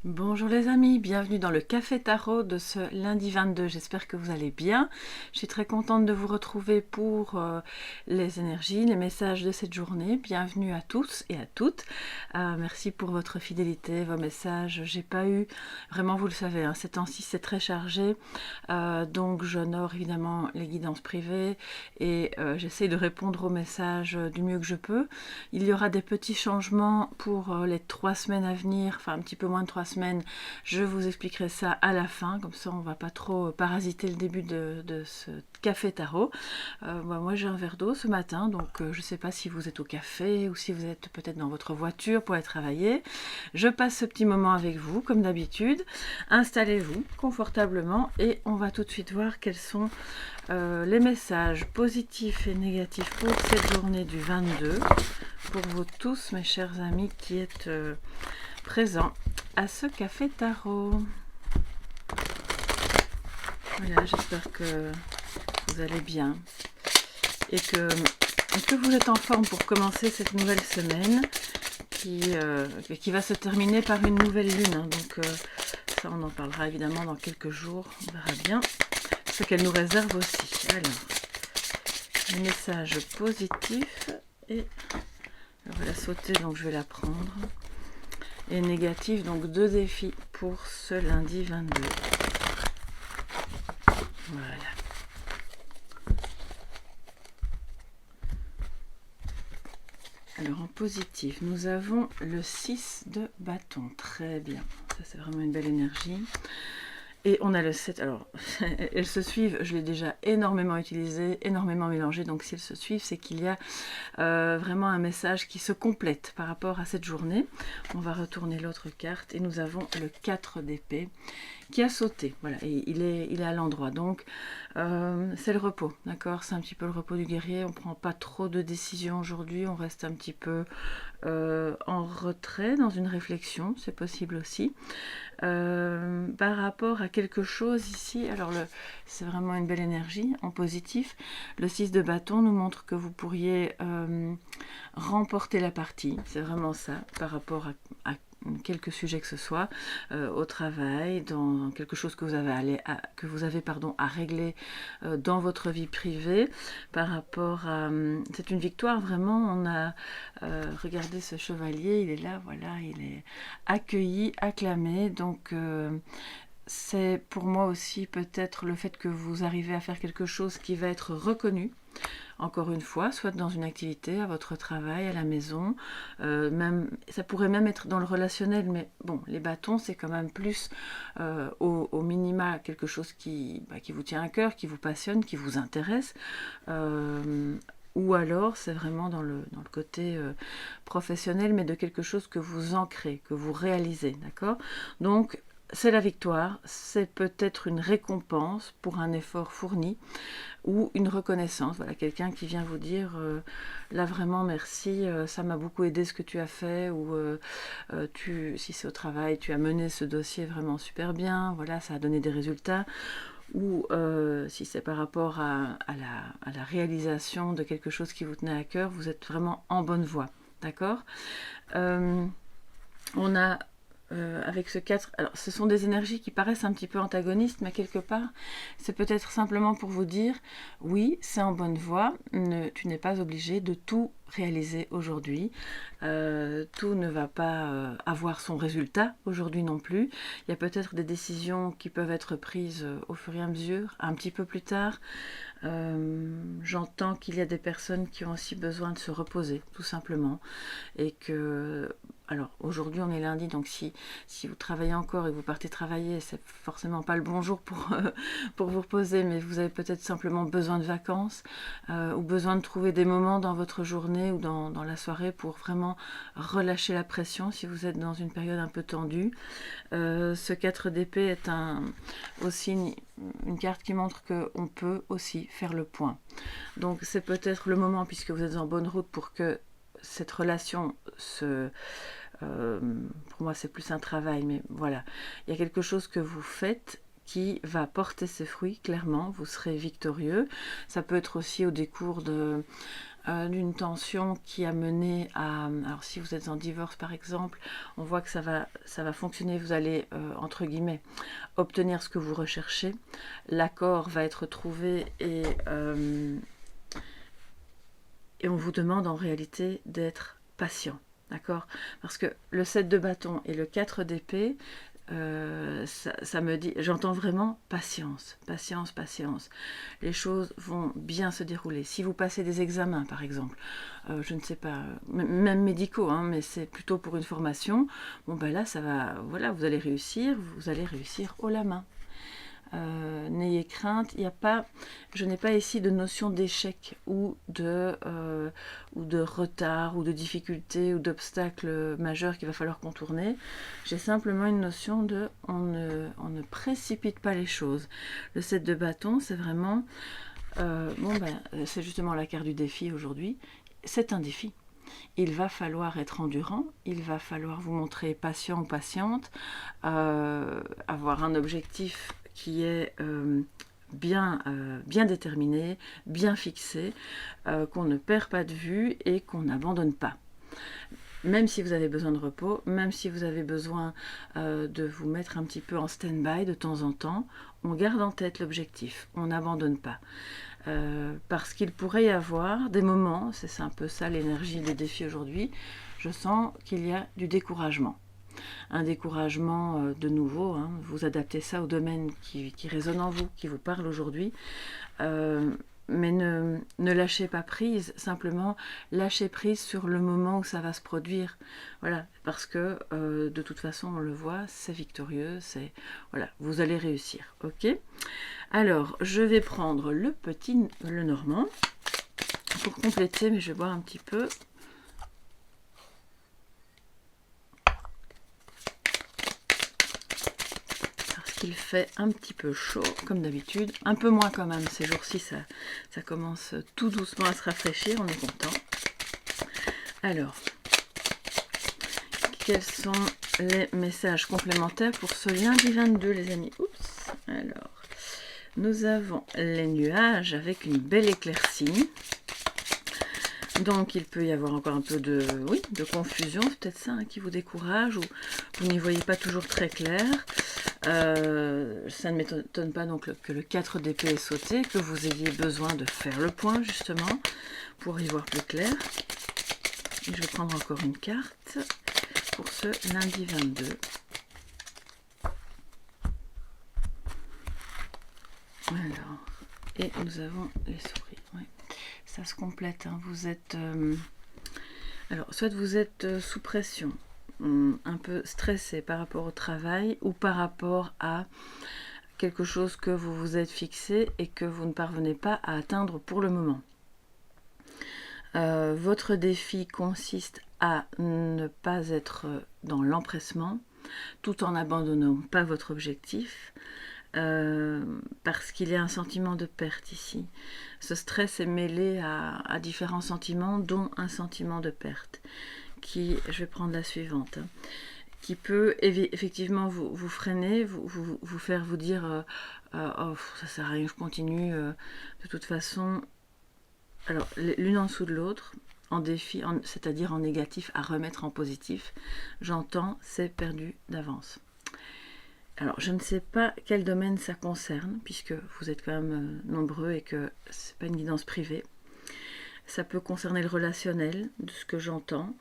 Bonjour les amis, bienvenue dans le Café Tarot de ce lundi 22, j'espère que vous allez bien. Je suis très contente de vous retrouver pour les énergies, les messages de cette journée. Bienvenue à tous et à toutes. Merci pour votre fidélité, vos messages. J'ai pas eu, vraiment vous le savez, hein, ces temps-ci c'est très chargé, donc j'honore évidemment les guidances privées et j'essaie de répondre aux messages du mieux que je peux. Il y aura des petits changements pour les 3 semaines à venir, enfin un petit peu moins de 3 semaines. Je vous expliquerai ça à la fin, comme ça on va pas trop parasiter le début de ce café tarot. Moi j'ai un verre d'eau ce matin, donc je sais pas si vous êtes au café ou si vous êtes peut-être dans votre voiture pour aller travailler. Je passe ce petit moment avec vous comme d'habitude. Installez-vous confortablement et on va tout de suite voir quels sont les messages positifs et négatifs pour cette journée du 22, pour vous tous mes chers amis qui êtes présents à ce café tarot. Voilà, j'espère que vous allez bien et que vous êtes en forme pour commencer cette nouvelle semaine qui va se terminer par une nouvelle lune, hein. Donc ça on en parlera évidemment dans quelques jours, on verra bien ce qu'elle nous réserve aussi. Alors, les messages positifs et on va la sauter, donc je vais la prendre. Et négatif, donc 2 défis pour ce lundi 22. Voilà. Alors en positif, nous avons le 6 de bâton. Très bien. Ça c'est vraiment une belle énergie. Et on a le 7, alors elles se suivent, je l'ai déjà énormément utilisé, énormément mélangé, donc si elles se suivent, c'est qu'il y a vraiment un message qui se complète par rapport à cette journée. On va retourner l'autre carte et nous avons le 4 d'épée qui a sauté, voilà, et il est à l'endroit, donc c'est le repos, d'accord, c'est un petit peu le repos du guerrier, on ne prend pas trop de décisions aujourd'hui, on reste un petit peu en retrait, dans une réflexion, c'est possible aussi. Par rapport à quelque chose ici, alors c'est vraiment une belle énergie en positif. Le 6 de bâton nous montre que vous pourriez remporter la partie, c'est vraiment ça, par rapport à quelque sujet que ce soit, au travail, dans quelque chose que vous avez à régler dans votre vie privée, par rapport à... c'est une victoire vraiment, on a regardé ce chevalier, il est là, voilà, il est accueilli, acclamé, donc c'est pour moi aussi peut-être le fait que vous arrivez à faire quelque chose qui va être reconnu, encore une fois, soit dans une activité, à votre travail, à la maison, même, ça pourrait même être dans le relationnel, mais bon, les bâtons, c'est quand même plus au minima quelque chose qui vous tient à cœur, qui vous passionne, qui vous intéresse, ou alors c'est vraiment dans le côté professionnel, mais de quelque chose que vous ancrez, que vous réalisez, d'accord ? Donc, c'est la victoire, c'est peut-être une récompense pour un effort fourni ou une reconnaissance, voilà, quelqu'un qui vient vous dire là vraiment merci, ça m'a beaucoup aidé ce que tu as fait, ou si c'est au travail, tu as mené ce dossier vraiment super bien, voilà, ça a donné des résultats, ou si c'est par rapport à la réalisation de quelque chose qui vous tenait à cœur, vous êtes vraiment en bonne voie, d'accord ? On a avec ce 4, alors ce sont des énergies qui paraissent un petit peu antagonistes, mais quelque part, c'est peut-être simplement pour vous dire, oui, c'est en bonne voie, tu n'es pas obligé de tout réaliser aujourd'hui, tout ne va pas avoir son résultat aujourd'hui non plus, il y a peut-être des décisions qui peuvent être prises au fur et à mesure, un petit peu plus tard. J'entends qu'il y a des personnes qui ont aussi besoin de se reposer, tout simplement, et que... Alors aujourd'hui on est lundi, donc si vous travaillez encore et que vous partez travailler, c'est forcément pas le bon jour pour vous reposer, mais vous avez peut-être simplement besoin de vacances ou besoin de trouver des moments dans votre journée ou dans la soirée pour vraiment relâcher la pression si vous êtes dans une période un peu tendue. Ce 4 d'épée est aussi une carte qui montre qu'on peut aussi faire le point. Donc c'est peut-être le moment, puisque vous êtes en bonne route, pour que cette relation pour moi c'est plus un travail, mais voilà, il y a quelque chose que vous faites qui va porter ses fruits, clairement, vous serez victorieux. Ça peut être aussi au décours d'une tension qui a mené à... Alors si vous êtes en divorce par exemple, on voit que ça va fonctionner, vous allez, entre guillemets, obtenir ce que vous recherchez. L'accord va être trouvé et on vous demande en réalité d'être patient. D'accord? Parce que le 7 de bâton et le 4 d'épée, ça me dit, j'entends vraiment patience, patience, patience. Les choses vont bien se dérouler. Si vous passez des examens, par exemple, je ne sais pas, même médicaux, hein, mais c'est plutôt pour une formation, bon ben là, ça va, voilà, vous allez réussir haut la main. N'ayez crainte, il n'y a pas, je n'ai pas ici de notion d'échec ou de retard ou de difficulté ou d'obstacle majeur qu'il va falloir contourner. J'ai simplement une notion de on ne précipite pas les choses. Le 7 de bâton, c'est vraiment c'est justement la carte du défi aujourd'hui. C'est un défi. Il va falloir être endurant, il va falloir vous montrer patient ou patiente, avoir un objectif qui est bien déterminé, bien fixé, qu'on ne perd pas de vue et qu'on n'abandonne pas. Même si vous avez besoin de repos, même si vous avez besoin de vous mettre un petit peu en stand-by de temps en temps, on garde en tête l'objectif, on n'abandonne pas. Parce qu'il pourrait y avoir des moments, c'est un peu ça l'énergie des défis aujourd'hui, je sens qu'il y a du découragement. Un découragement de nouveau, hein, vous adaptez ça au domaine qui résonne en vous, qui vous parle aujourd'hui. Mais ne lâchez pas prise, simplement lâchez prise sur le moment où ça va se produire. Voilà, parce que de toute façon, on le voit, c'est victorieux, voilà, vous allez réussir, ok? Alors, je vais prendre le normand pour compléter, mais je vais boire un petit peu. Il fait un petit peu chaud comme d'habitude, un peu moins quand même ces jours-ci, ça commence tout doucement à se rafraîchir, on est content. Alors, quels sont les messages complémentaires pour ce lundi 22 les amis? Oups, alors, nous avons les nuages avec une belle éclaircie. Donc il peut y avoir encore un peu de confusion, c'est peut-être ça hein, qui vous décourage, ou vous n'y voyez pas toujours très clair. Ça ne m'étonne pas donc que le 4 d'épée est sauté, que vous ayez besoin de faire le point justement pour y voir plus clair. Et je vais prendre encore une carte pour ce lundi 22. Alors, et nous avons les souris. Ouais. Ça se complète, hein. Vous êtes... alors, soit vous êtes sous pression, un peu stressé par rapport au travail ou par rapport à quelque chose que vous vous êtes fixé et que vous ne parvenez pas à atteindre pour le moment. Votre défi consiste à ne pas être dans l'empressement tout en n'abandonnant pas votre objectif. Parce qu'il y a un sentiment de perte ici. Ce stress est mêlé à différents sentiments, dont un sentiment de perte, qui, je vais prendre la suivante, qui peut effectivement vous freiner, vous faire vous dire oh, ça sert à rien, je continue, de toute façon. Alors, l'une en dessous de l'autre, en défi, c'est-à-dire en négatif, à remettre en positif, j'entends, c'est perdu d'avance. Alors, je ne sais pas quel domaine ça concerne, puisque vous êtes quand même nombreux et que ce n'est pas une guidance privée. Ça peut concerner le relationnel, de ce que j'entends.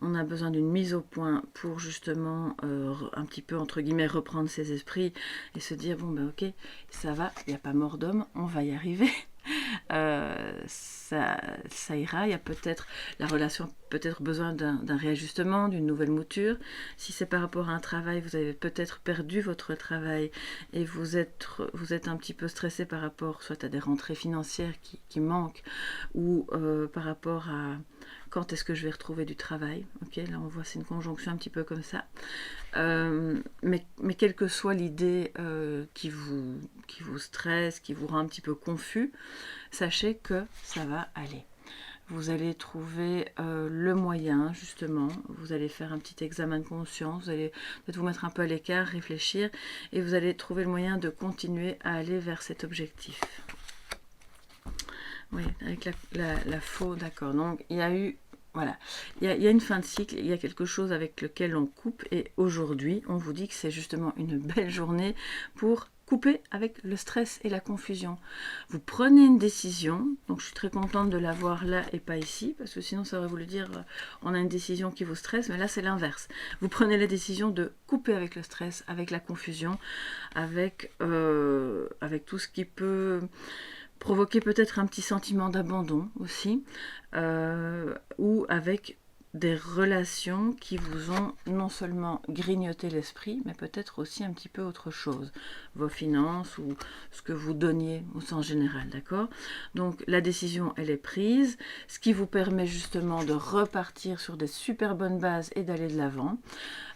On a besoin d'une mise au point pour justement un petit peu, entre guillemets, reprendre ses esprits et se dire, bon ben ok, ça va, il n'y a pas mort d'homme, on va y arriver. Ça ira, il y a peut-être la relation peut-être besoin d'un réajustement, d'une nouvelle mouture. Si c'est par rapport à un travail, vous avez peut-être perdu votre travail et vous êtes un petit peu stressé par rapport soit à des rentrées financières qui manquent ou par rapport à quand est-ce que je vais retrouver du travail. Ok, là on voit c'est une conjonction un petit peu comme ça. Mais quelle que soit l'idée qui vous stresse, qui vous rend un petit peu confus, sachez que ça va aller. Vous allez trouver le moyen, justement, vous allez faire un petit examen de conscience, vous allez peut-être vous mettre un peu à l'écart, réfléchir, et vous allez trouver le moyen de continuer à aller vers cet objectif. Oui, avec la faux, d'accord. Donc, il y a eu, voilà, il y a une fin de cycle, il y a quelque chose avec lequel on coupe, et aujourd'hui, on vous dit que c'est justement une belle journée pour couper avec le stress et la confusion. Vous prenez une décision, donc je suis très contente de l'avoir là et pas ici, parce que sinon ça aurait voulu dire on a une décision qui vous stresse, mais là c'est l'inverse. Vous prenez la décision de couper avec le stress, avec la confusion, avec tout ce qui peut provoquer peut-être un petit sentiment d'abandon aussi, ou avec des relations qui vous ont non seulement grignoté l'esprit, mais peut-être aussi un petit peu autre chose, vos finances ou ce que vous donniez au sens général, d'accord? Donc la décision, elle est prise, ce qui vous permet justement de repartir sur des super bonnes bases et d'aller de l'avant,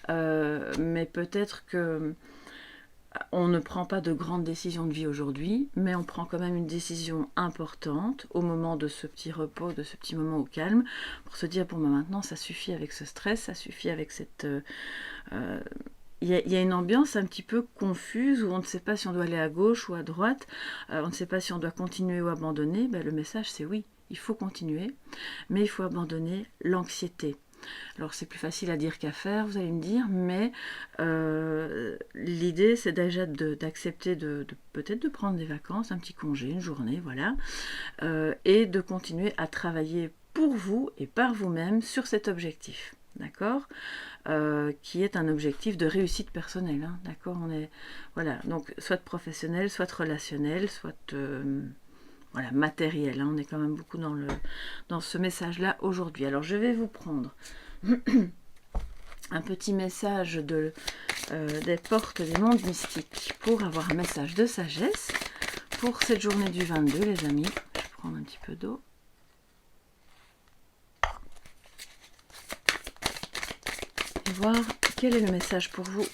mais peut-être que on ne prend pas de grandes décisions de vie aujourd'hui, mais on prend quand même une décision importante au moment de ce petit repos, de ce petit moment au calme, pour se dire, bon, ben maintenant, ça suffit avec ce stress, ça suffit avec cette... Il y a une ambiance un petit peu confuse où on ne sait pas si on doit aller à gauche ou à droite, on ne sait pas si on doit continuer ou abandonner. Ben, le message, c'est oui, il faut continuer, mais il faut abandonner l'anxiété. Alors c'est plus facile à dire qu'à faire, vous allez me dire, mais l'idée c'est déjà d'accepter peut-être de prendre des vacances, un petit congé, une journée, voilà, et de continuer à travailler pour vous et par vous-même sur cet objectif, d'accord, qui est un objectif de réussite personnelle, hein, d'accord, voilà, donc soit professionnel, soit relationnel, soit voilà, matériel, hein, on est quand même beaucoup dans ce message-là aujourd'hui. Alors je vais vous prendre un petit message des portes des mondes mystiques pour avoir un message de sagesse pour cette journée du 22, les amis. Je vais prendre un petit peu d'eau. Et voir quel est le message pour vous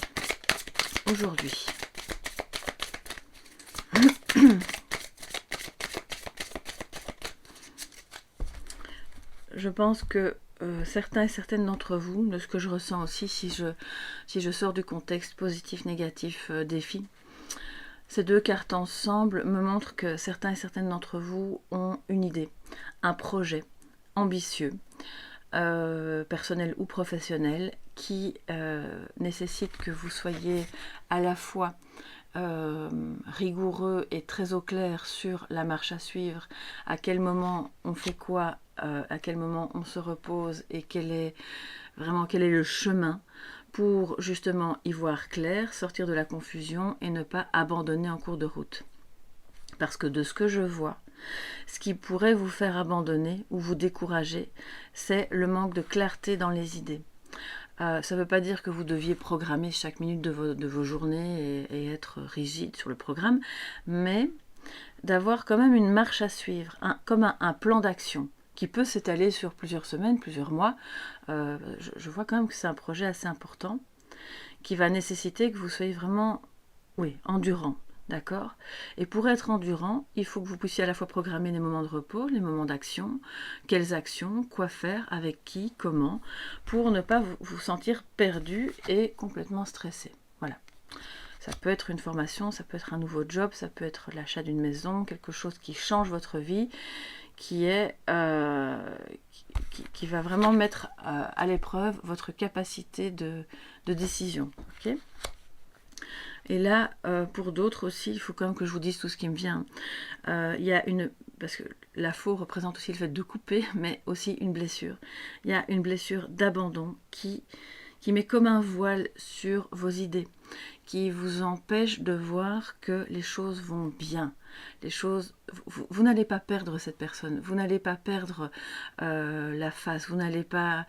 aujourd'hui. Je pense que certains et certaines d'entre vous, de ce que je ressens aussi, si je sors du contexte positif, négatif, défi, ces deux cartes ensemble me montrent que certains et certaines d'entre vous ont une idée, un projet ambitieux, personnel ou professionnel, qui nécessite que vous soyez à la fois rigoureux et très au clair sur la marche à suivre, à quel moment on fait quoi, à quel moment on se repose et quel est le chemin pour justement y voir clair, sortir de la confusion et ne pas abandonner en cours de route. Parce que de ce que je vois, ce qui pourrait vous faire abandonner ou vous décourager, c'est le manque de clarté dans les idées. Ça ne veut pas dire que vous deviez programmer chaque minute de vos journées et être rigide sur le programme, mais d'avoir quand même une marche à suivre, comme un plan d'action qui peut s'étaler sur plusieurs semaines, plusieurs mois. Je vois quand même que c'est un projet assez important qui va nécessiter que vous soyez vraiment, oui, endurant. D'accord? Et pour être endurant, il faut que vous puissiez à la fois programmer les moments de repos, les moments d'action, quelles actions, quoi faire, avec qui, comment, pour ne pas vous sentir perdu et complètement stressé. Voilà. Ça peut être une formation, ça peut être un nouveau job, ça peut être l'achat d'une maison, quelque chose qui change votre vie, qui va vraiment mettre à l'épreuve votre capacité de décision. Ok ? Et là, pour d'autres aussi, il faut quand même que je vous dise tout ce qui me vient. Il y a parce que la faux représente aussi le fait de couper, mais aussi une blessure. Il y a une blessure d'abandon qui met comme un voile sur vos idées, qui vous empêche de voir que les choses vont bien. Vous n'allez pas perdre cette personne, vous n'allez pas perdre la face, vous n'allez pas...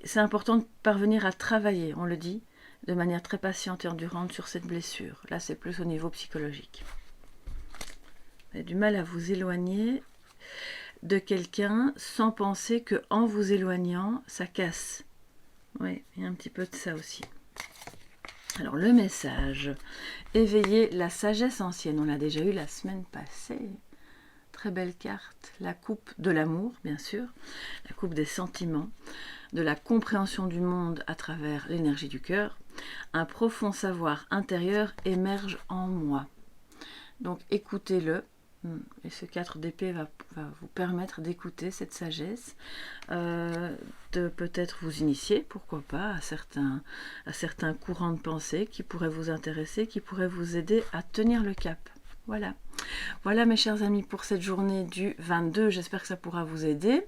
c'est important de parvenir à travailler, on le dit, de manière très patiente et endurante sur cette blessure. Là, c'est plus au niveau psychologique. Vous avez du mal à vous éloigner de quelqu'un sans penser qu'en vous éloignant, ça casse. Oui, il y a un petit peu de ça aussi. Alors, le message. Éveiller la sagesse ancienne. On l'a déjà eu la semaine passée. Très belle carte. La coupe de l'amour, bien sûr. La coupe des sentiments. De la compréhension du monde à travers l'énergie du cœur. Un profond savoir intérieur émerge en moi. Donc écoutez-le, Et ce 4 d'épée va vous permettre d'écouter cette sagesse, de peut-être vous initier, pourquoi pas, à certains courants de pensée qui pourraient vous intéresser, qui pourraient vous aider à tenir le cap. Voilà. Voilà mes chers amis pour cette journée du 22, j'espère que ça pourra vous aider,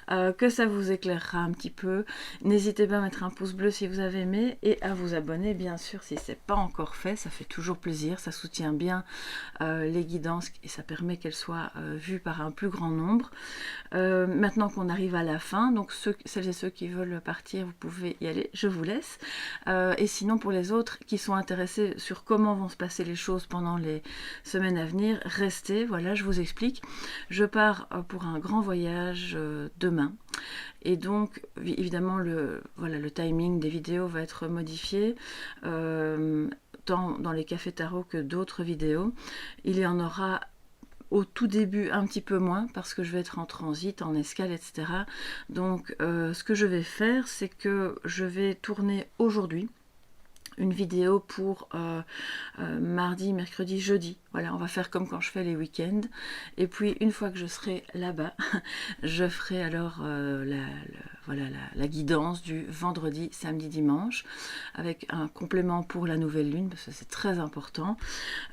que ça vous éclairera un petit peu. N'hésitez pas à mettre un pouce bleu si vous avez aimé et à vous abonner bien sûr si ce n'est pas encore fait, ça fait toujours plaisir, ça soutient bien les guidances et ça permet qu'elles soient vues par un plus grand nombre. Maintenant qu'on arrive à la fin, donc celles et ceux qui veulent partir, vous pouvez y aller, je vous laisse. Et sinon pour les autres qui sont intéressés sur comment vont se passer les choses pendant les semaines à venir, restez, voilà, je vous explique. Je pars pour un grand voyage demain. Et donc, évidemment, le timing des vidéos va être modifié, tant dans les cafés tarot que d'autres vidéos. Il y en aura au tout début un petit peu moins, parce que je vais être en transit, en escale, etc. Donc, ce que je vais faire, c'est que je vais tourner aujourd'hui une vidéo pour mardi, mercredi, jeudi. Voilà, on va faire comme quand je fais les week-ends. Et puis, une fois que je serai là-bas, je ferai alors la guidance du vendredi, samedi, dimanche, avec un complément pour la nouvelle lune, parce que c'est très important.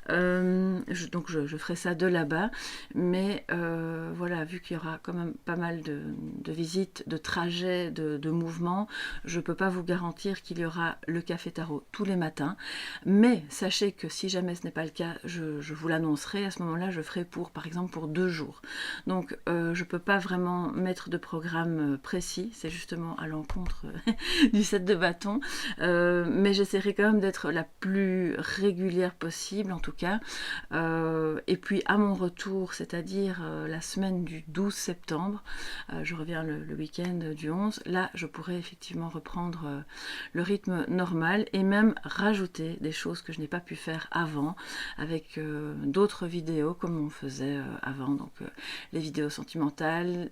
Donc, je ferai ça de là-bas. Mais voilà, vu qu'il y aura quand même pas mal de visites, de trajets, de mouvements, je ne peux pas vous garantir qu'il y aura le café tarot tous les matins. Mais sachez que si jamais ce n'est pas le cas, je vous l'annoncerai. À ce moment-là, je ferai par exemple pour 2 jours. Donc, je ne peux pas vraiment mettre de programme précis. C'est justement à l'encontre du 7 de bâton. Mais j'essaierai quand même d'être la plus régulière possible, en tout cas. Et puis, à mon retour, c'est-à-dire la semaine du 12 septembre, je reviens le week-end du 11, là, je pourrai effectivement reprendre le rythme normal et même rajouter des choses que je n'ai pas pu faire avant, avec d'autres vidéos comme on faisait avant, donc les vidéos sentimentales.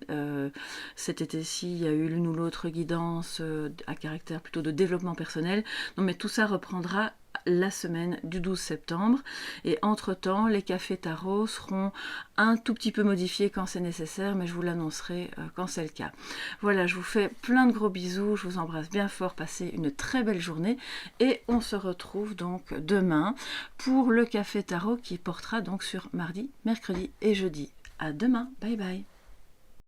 Cet été-ci, il y a eu l'une ou l'autre guidance à caractère plutôt de développement personnel. Non, mais tout ça reprendra la semaine du 12 septembre. Et entre-temps, les cafés tarot seront un tout petit peu modifiés quand c'est nécessaire, mais je vous l'annoncerai quand c'est le cas. Voilà, je vous fais plein de gros bisous, je vous embrasse bien fort, passez une très belle journée et on se retrouve donc demain pour le café tarot qui portera donc sur mardi, mercredi et jeudi. À demain, bye bye.